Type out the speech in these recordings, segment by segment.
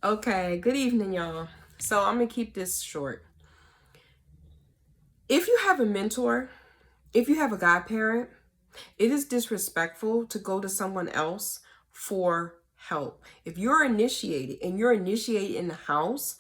Okay, good evening, y'all. So I'm gonna keep this short. If you have a mentor, if you have a godparent, it is disrespectful to go to someone else for help. If you're initiated and you're initiated in the house,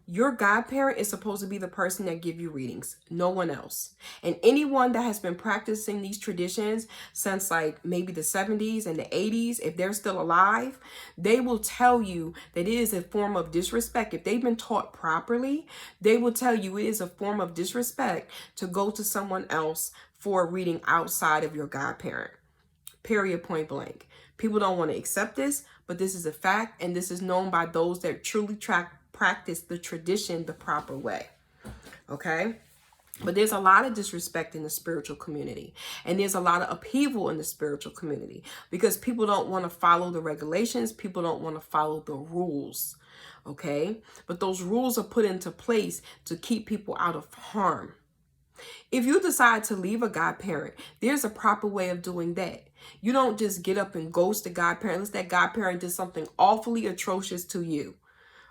your godparent is supposed to be the person that give you readings, no one else. And anyone that has been practicing these traditions since like maybe the 70s and the 80s, if they're still alive, they will tell you that it is a form of disrespect. If they've been taught properly, they will tell you it is a form of disrespect to go to someone else for a reading outside of your godparent. Period, point blank. People don't want to accept this, but this is a fact, and this is known by those that truly practice the tradition the proper way. Okay? But there's a lot of disrespect in the spiritual community, and there's a lot of upheaval in the spiritual community because people don't want to follow the regulations, people don't want to follow the rules. Okay? But those rules are put into place to keep people out of harm. If you decide to leave a godparent, there's a proper way of doing that. You don't just get up and ghost a godparent unless that godparent did something awfully atrocious to you.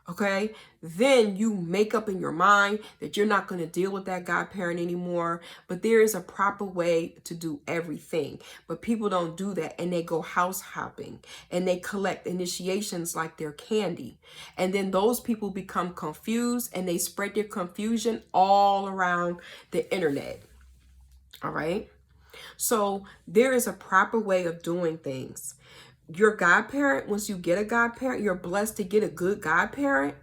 Okay, then you make up in your mind that you're not going to deal with that godparent anymore. But there is a proper way to do everything. But people don't do that, and they go house hopping and they collect initiations like they're candy. And then those people become confused and they spread their confusion all around the internet. All right. So there is a proper way of doing things. Your godparent, once you get a godparent, you're blessed to get a good godparent.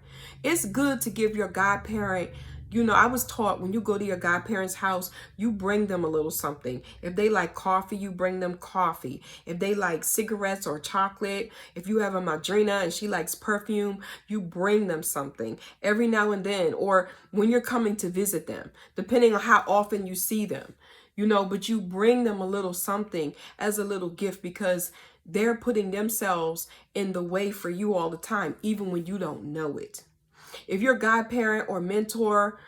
It's good to give your godparent, I was taught when you go to your godparent's house, you bring them a little something. If they like coffee, you bring them coffee. If they like cigarettes or chocolate, if you have a madrina and she likes perfume, you bring them something every now and then, or when you're coming to visit them, depending on how often you see them. But you bring them a little something as a little gift because they're putting themselves in the way for you all the time, even when you don't know it. If your godparent or mentor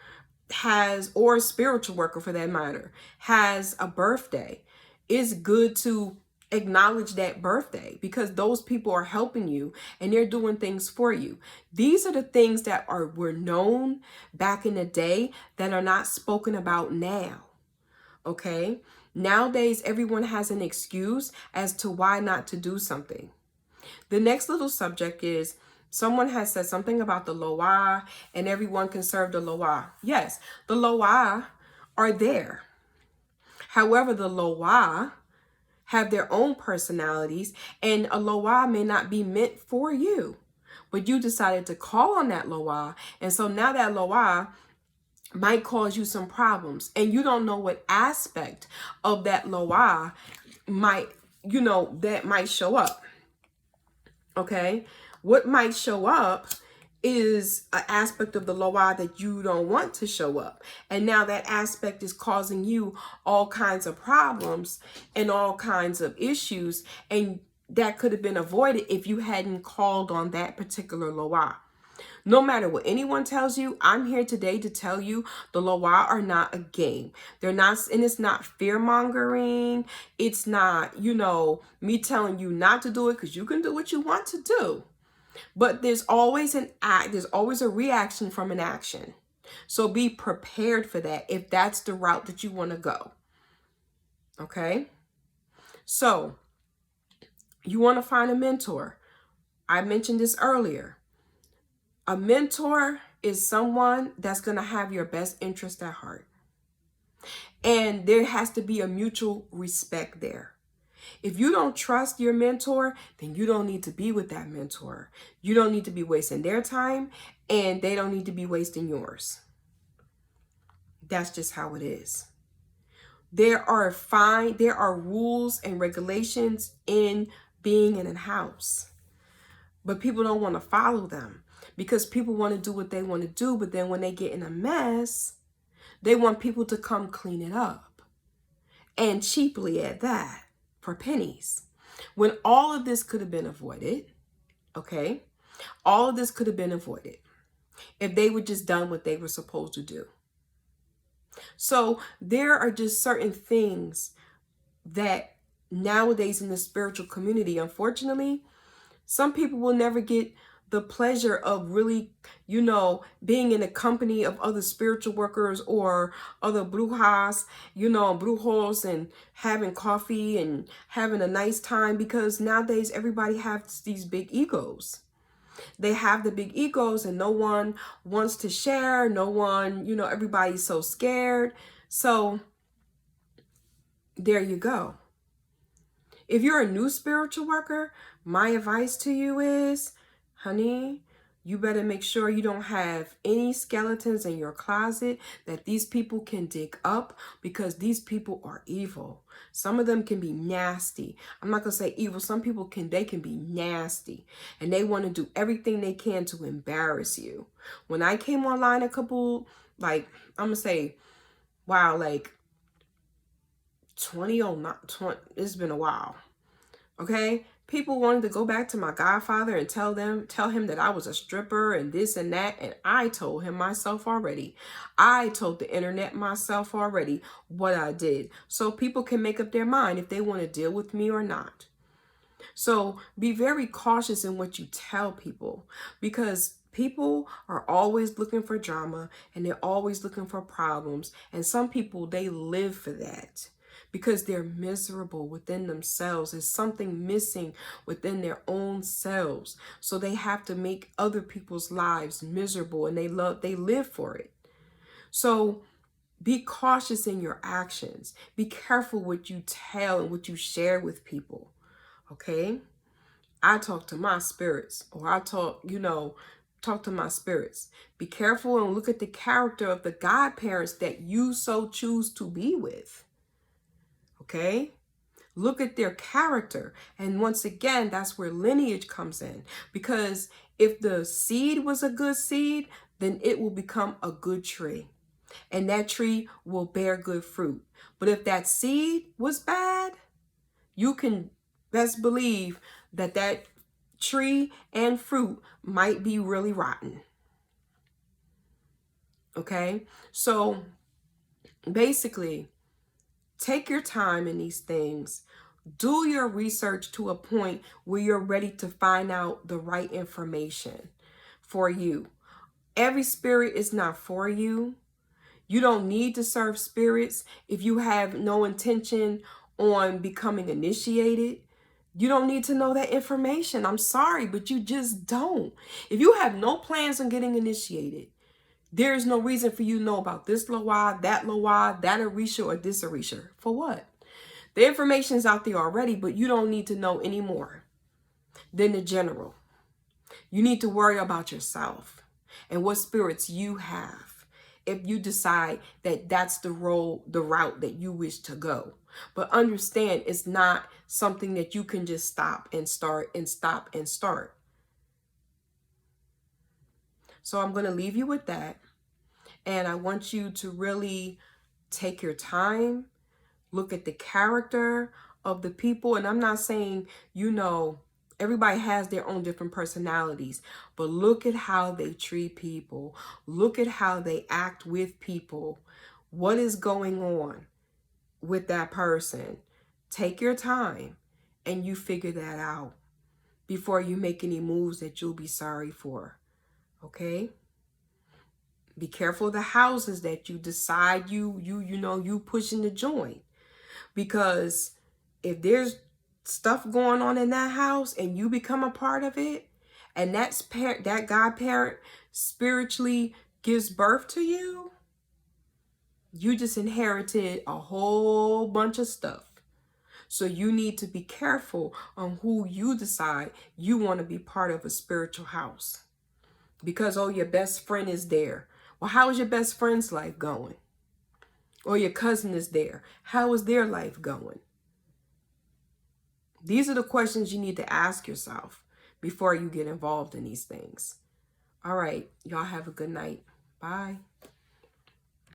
or a spiritual worker for that matter, has a birthday, it's good to acknowledge that birthday because those people are helping you and they're doing things for you. These are the things that were known back in the day that are not spoken about now. Okay. Nowadays, everyone has an excuse as to why not to do something. The next little subject is someone has said something about the Loa and everyone can serve the Loa. Yes, the Loa are there. However, the Loa have their own personalities and a Loa may not be meant for you. But you decided to call on that Loa. And so now that Loa might cause you some problems and you don't know what aspect of that Loa that might show up. Okay. What might show up is an aspect of the Loa that you don't want to show up. And now that aspect is causing you all kinds of problems and all kinds of issues. And that could have been avoided if you hadn't called on that particular Loa. No matter what anyone tells you, I'm here today to tell you the Loa are not a game. They're not, and it's not fear mongering. It's not, me telling you not to do it because you can do what you want to do. But there's always there's always a reaction from an action. So be prepared for that if that's the route that you want to go. Okay? So you want to find a mentor. I mentioned this earlier. A mentor is someone that's going to have your best interest at heart. And there has to be a mutual respect there. If you don't trust your mentor, then you don't need to be with that mentor. You don't need to be wasting their time, and they don't need to be wasting yours. That's just how it is. There are rules and regulations in being in a house, but people don't want to follow them. Because people want to do what they want to do, but then when they get in a mess, they want people to come clean it up. And cheaply at that, for pennies. When all of this could have been avoided, okay? All of this could have been avoided if they would just done what they were supposed to do. So there are just certain things that nowadays in the spiritual community, unfortunately, some people will never get the pleasure of really, being in the company of other spiritual workers or other brujas, brujos, and having coffee and having a nice time, because nowadays everybody has these big egos. They have the big egos and no one wants to share. No one, everybody's so scared. So there you go. If you're a new spiritual worker, my advice to you is, honey, you better make sure you don't have any skeletons in your closet that these people can dig up, because these people are evil. Some of them can be nasty. I'm not going to say evil. Some people can be nasty, and they want to do everything they can to embarrass you. When I came online I'm going to say, wow, 2009, it's been a while. Okay, people wanted to go back to my godfather and tell him that I was a stripper and this and that, and I told him myself already. I told the internet myself already what I did, so people can make up their mind if they want to deal with me or not. So be very cautious in what you tell people, because people are always looking for drama and they're always looking for problems, and some people, they live for that. Because they're miserable within themselves. There's something missing within their own selves. So they have to make other people's lives miserable, and they live for it. So be cautious in your actions. Be careful what you tell and what you share with people. Okay? I talk to my spirits, or I talk to my spirits. Be careful and look at the character of the godparents that you so choose to be with. Okay? Look at their character. And once again, that's where lineage comes in. Because if the seed was a good seed, then it will become a good tree. And that tree will bear good fruit. But if that seed was bad, you can best believe that tree and fruit might be really rotten. Okay? So basically, take your time in these things. Do your research to a point where you're ready to find out the right information for you. Every spirit is not for you. You don't need to serve spirits if you have no intention on becoming initiated. You don't need to know that information. I'm sorry, but you just don't. If you have no plans on getting initiated, there is no reason for you to know about this Loa, that orisha, or this orisha. For what? The information's out there already, but you don't need to know any more than the general. You need to worry about yourself and what spirits you have if you decide that that's the route that you wish to go. But understand, it's not something that you can just stop and start and stop and start. So I'm going to leave you with that. And I want you to really take your time, look at the character of the people. And I'm not saying, everybody has their own different personalities, but look at how they treat people. Look at how they act with people. What is going on with that person? Take your time and you figure that out before you make any moves that you'll be sorry for. Okay? Be careful of the houses that you decide you pushing to join. Because if there's stuff going on in that house and you become a part of it, and that godparent spiritually gives birth to you, you just inherited a whole bunch of stuff. So you need to be careful on who you decide you want to be part of a spiritual house. Because, your best friend is there. Well, how is your best friend's life going? Or your cousin is there. How is their life going? These are the questions you need to ask yourself before you get involved in these things. All right. Y'all have a good night. Bye.